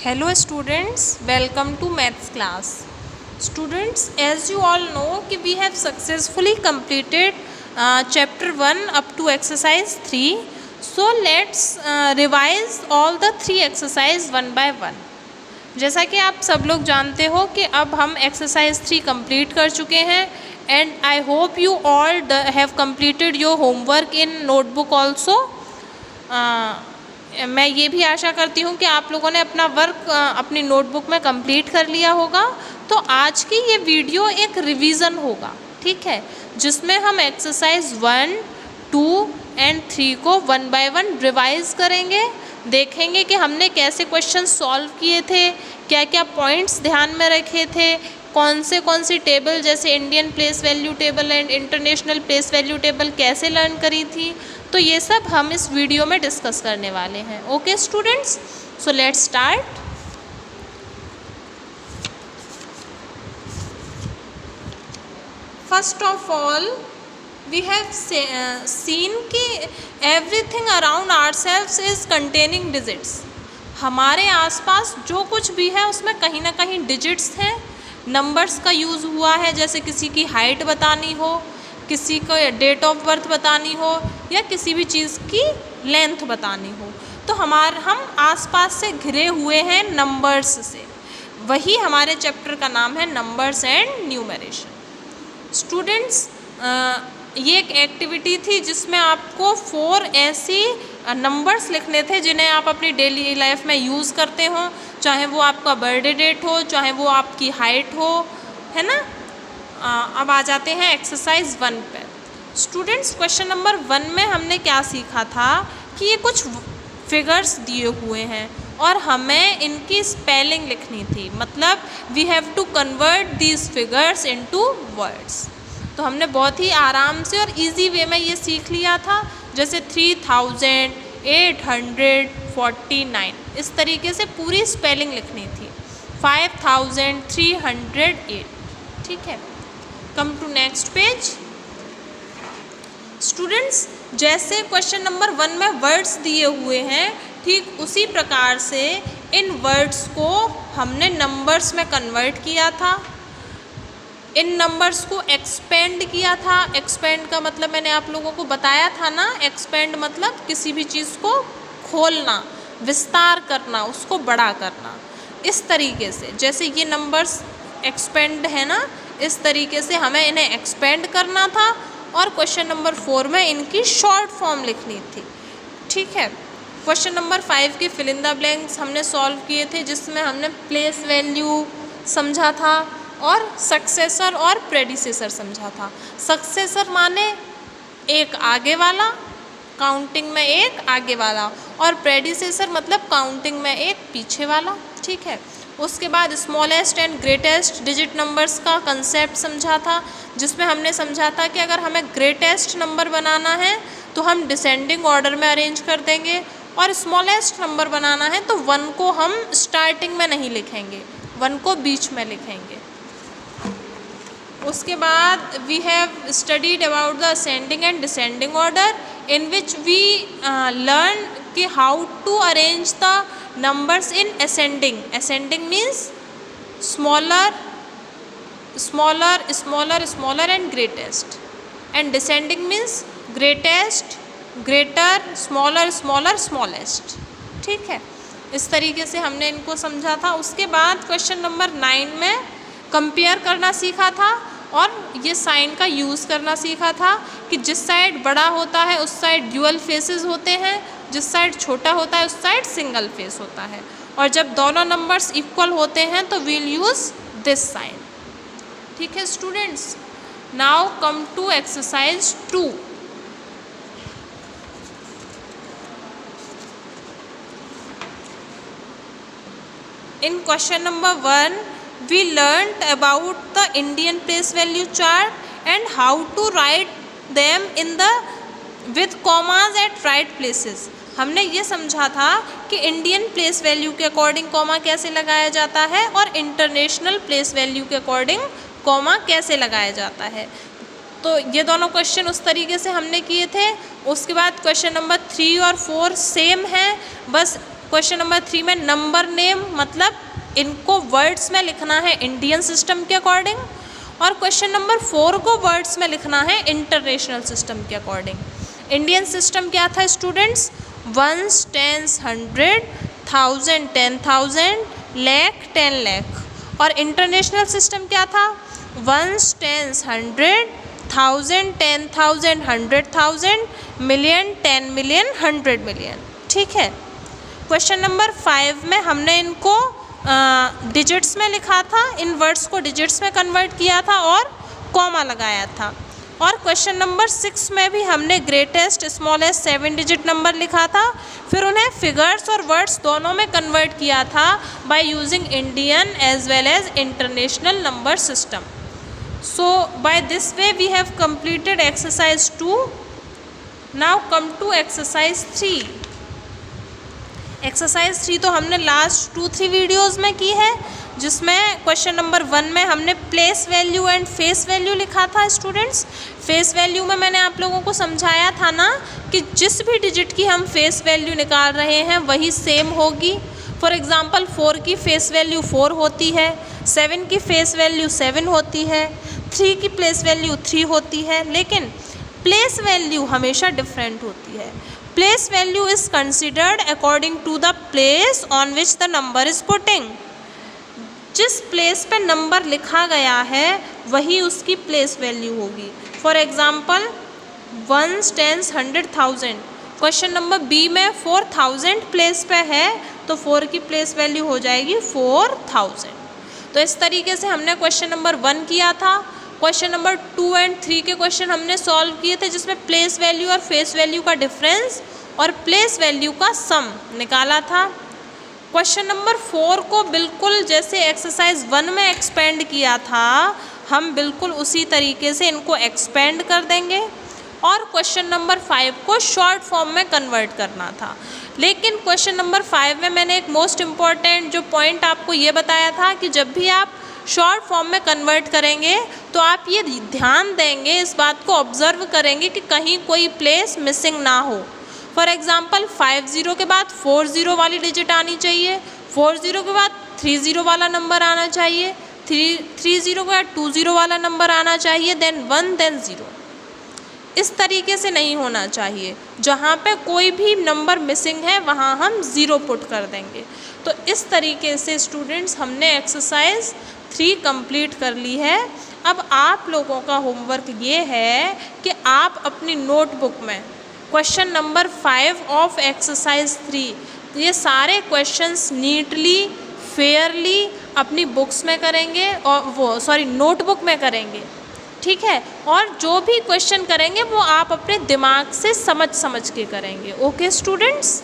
Hello students, welcome to maths class. Students, as you all know कि we have successfully completed chapter 1 up to exercise 3. So let's revise all the 3 exercise one by one. जैसा कि आप सब लोग जानते हो कि अब हम exercise 3 complete कर चुके हैं and I hope you all have completed your homework in notebook also. मैं ये भी आशा करती हूँ कि आप लोगों ने अपना वर्क अपनी नोटबुक में कंप्लीट कर लिया होगा। तो आज की ये वीडियो एक रिवीजन होगा, ठीक है, जिसमें हम एक्सरसाइज 1, 2 एंड 3 को वन बाय वन रिवाइज करेंगे। देखेंगे कि हमने कैसे क्वेश्चन सॉल्व किए थे, क्या क्या पॉइंट्स ध्यान में रखे थे, कौन सी टेबल जैसे Indian place value table and international place value table कैसे लर्न करी थी। तो ये सब हम इस वीडियो में डिस्कस करने वाले हैं। Okay students, so let's start. First of all we have seen कि everything around ourselves is containing digits. हमारे आसपास जो कुछ भी है उसमें कहीं ना कहीं डिजिट्स हैं, नंबर्स का यूज़ हुआ है। जैसे किसी की हाइट बतानी हो, किसी को डेट ऑफ बर्थ बतानी हो या किसी भी चीज़ की लेंथ बतानी हो, तो हम आसपास से घिरे हुए हैं नंबर्स से। वही हमारे चैप्टर का नाम है नंबर्स एंड न्यूमरेशन। स्टूडेंट्स, ये एक एक्टिविटी थी जिसमें आपको 4 ऐसी नंबर्स लिखने थे जिन्हें आप अपनी डेली लाइफ में यूज़ करते हो, चाहे वो आपका बर्थडे डेट हो, चाहे वो आपकी हाइट हो, है ना। अब आ जाते हैं एक्सरसाइज 1 पे। स्टूडेंट्स, क्वेश्चन नंबर 1 में हमने क्या सीखा था कि ये कुछ फिगर्स दिए हुए हैं और हमें इनकी स्पेलिंग लिखनी थी। मतलब we have to convert these figures into words. तो हमने बहुत ही आराम से और इजी वे में ये सीख लिया था। जैसे 3849 इस तरीके से पूरी स्पेलिंग लिखनी थी। 5308, ठीक है। Come to next page. Students, जैसे क्वेश्चन नंबर 1 में वर्ड्स दिए हुए हैं, ठीक उसी प्रकार से इन वर्ड्स को हमने नंबर्स में कन्वर्ट किया था। इन नंबर्स को एक्सपेंड किया था। एक्सपेंड का मतलब मैंने आप लोगों को बताया था ना, एक्सपेंड मतलब किसी भी चीज़ को खोलना, विस्तार करना, उसको बड़ा करना। इस तरीके से जैसे ये नंबर्स एक्सपेंड है ना, इस तरीके से हमें इन्हें एक्सपेंड करना था और क्वेश्चन नंबर 4 में इनकी शॉर्ट फॉर्म लिखनी थी, ठीक है। क्वेश्चन नंबर 5 के फिल इन द ब्लैंक्स हमने सॉल्व किए थे, जिसमें हमने प्लेस वैल्यू समझा था और सक्सेसर और प्रेडिसेसर समझा था। सक्सेसर माने एक आगे वाला, काउंटिंग में एक आगे वाला, और प्रेडिसेसर मतलब काउंटिंग में एक पीछे वाला, ठीक है। उसके बाद smallest and greatest digit numbers का कंसेप्ट समझा था, जिसमें हमने समझा था कि अगर हमें ग्रेटेस्ट नंबर बनाना है तो हम डिसेंडिंग ऑर्डर में अरेंज कर देंगे, और स्मॉलेस्ट नंबर बनाना है तो 1 को हम स्टार्टिंग में नहीं लिखेंगे, 1 को बीच में लिखेंगे। उसके बाद we have studied about the ascending and descending order, in which we learn कि how to arrange the numbers in ascending. Ascending means smaller and greatest, and descending means greatest, greater, smaller, smallest, ठीक है। इस तरीके से हमने इनको समझा था। उसके बाद क्वेश्चन नंबर 9 में कंपेयर करना सीखा था और ये साइन का यूज़ करना सीखा था कि जिस साइड बड़ा होता है उस साइड ड्यूअल फेसेस होते हैं, जिस साइड छोटा होता है उस साइड सिंगल फेस होता है, और जब दोनों नंबर्स इक्वल होते हैं तो वील यूज़ दिस साइन, ठीक है students. Now come to exercise 2। In question number 1 we learned about the Indian place value chart and how to write them in the with commas at right places. हमने ये समझा था कि Indian place value के according comma कैसे लगाया जाता है और इंटरनेशनल प्लेस वैल्यू के अकॉर्डिंग कॉमा कैसे लगाया जाता है। तो ये दोनों क्वेश्चन उस तरीके से हमने किए थे। उसके बाद क्वेश्चन नंबर 3 और 4 सेम है, बस क्वेश्चन नंबर 3 में नंबर नेम, मतलब इनको वर्ड्स में लिखना है इंडियन सिस्टम के अकॉर्डिंग, और क्वेश्चन नंबर 4 को वर्ड्स में लिखना है इंटरनेशनल सिस्टम के अकॉर्डिंग। इंडियन सिस्टम क्या था students? Ones, tens, 100, 1000, 10,000, lakh, 10 lakh. और इंटरनेशनल सिस्टम क्या था? Ones, tens, 100, 1000, 10,000, 100,000, million, 10 million, 100 million. ठीक है। क्वेश्चन नंबर 5 में हमने इनको डिजिट्स में लिखा था, इन वर्ड्स को डिजिट्स में कन्वर्ट किया था और कॉमा लगाया था। और क्वेश्चन नंबर 6 में भी हमने ग्रेटेस्ट, स्मॉलेस्ट 7 डिजिट नंबर लिखा था, फिर उन्हें फिगर्स और वर्ड्स दोनों में कन्वर्ट किया था by using Indian as well as international number system. So by this way we have completed exercise 2. Now come to exercise 3. Exercise 3 तो हमने लास्ट 2-3 वीडियोज़ में की है, जिसमें क्वेश्चन नंबर 1 में हमने place value and face value लिखा था स्टूडेंट्स। फेस वैल्यू में मैंने आप लोगों को समझाया था ना कि जिस भी डिजिट की हम फेस वैल्यू निकाल रहे हैं वही सेम होगी। फॉर एग्ज़ाम्पल 4 की फेस वैल्यू 4 होती है, 7 की फेस वैल्यू 7 होती है, 3 की प्लेस वैल्यू 3 होती है, लेकिन प्लेस वैल्यू हमेशा डिफरेंट होती है। Place value is considered according to the place on which the number is putting. जिस प्लेस पे नंबर लिखा गया है वही उसकी प्लेस वैल्यू होगी। For example 1, 10, 100,000। Question number B में 4000 प्लेस पे है तो 4 की प्लेस वैल्यू हो जाएगी 4000। तो इस तरीके से हमने क्वेश्चन नंबर 1 किया था। क्वेश्चन नंबर 2 एंड 3 के क्वेश्चन हमने सॉल्व किए थे, जिसमें प्लेस वैल्यू और फेस वैल्यू का डिफरेंस और प्लेस वैल्यू का सम निकाला था। क्वेश्चन नंबर 4 को बिल्कुल जैसे एक्सरसाइज 1 में एक्सपेंड किया था, हम बिल्कुल उसी तरीके से इनको एक्सपेंड कर देंगे और क्वेश्चन नंबर 5 को शॉर्ट फॉर्म में कन्वर्ट करना था। लेकिन क्वेश्चन नंबर 5 में मैंने एक मोस्ट इम्पॉर्टेंट जो पॉइंट आपको ये बताया था कि जब भी आप शॉर्ट फॉर्म में कन्वर्ट करेंगे तो आप ये ध्यान देंगे, इस बात को ऑब्जर्व करेंगे कि कहीं कोई प्लेस मिसिंग ना हो। फॉर एग्ज़ाम्पल 50 के बाद 40 वाली डिजिट आनी चाहिए, 40 के बाद 30 वाला नंबर आना चाहिए, 30 के बाद 20 वाला नंबर आना चाहिए, देन 1 देन 0। इस तरीके से नहीं होना चाहिए। जहाँ पे कोई भी नंबर मिसिंग है वहाँ हम 0 पुट कर देंगे। तो इस तरीके से स्टूडेंट्स हमने एक्सरसाइज 3 कंप्लीट कर ली है। अब आप लोगों का होमवर्क ये है कि आप अपनी नोटबुक में क्वेश्चन नंबर 5 ऑफ एक्सरसाइज 3 ये सारे क्वेश्चंस नीटली फेयरली अपनी बुक्स में करेंगे और नोटबुक में करेंगे। ठीक है, और जो भी क्वेश्चन करेंगे वो आप अपने दिमाग से समझ के करेंगे। Okay students.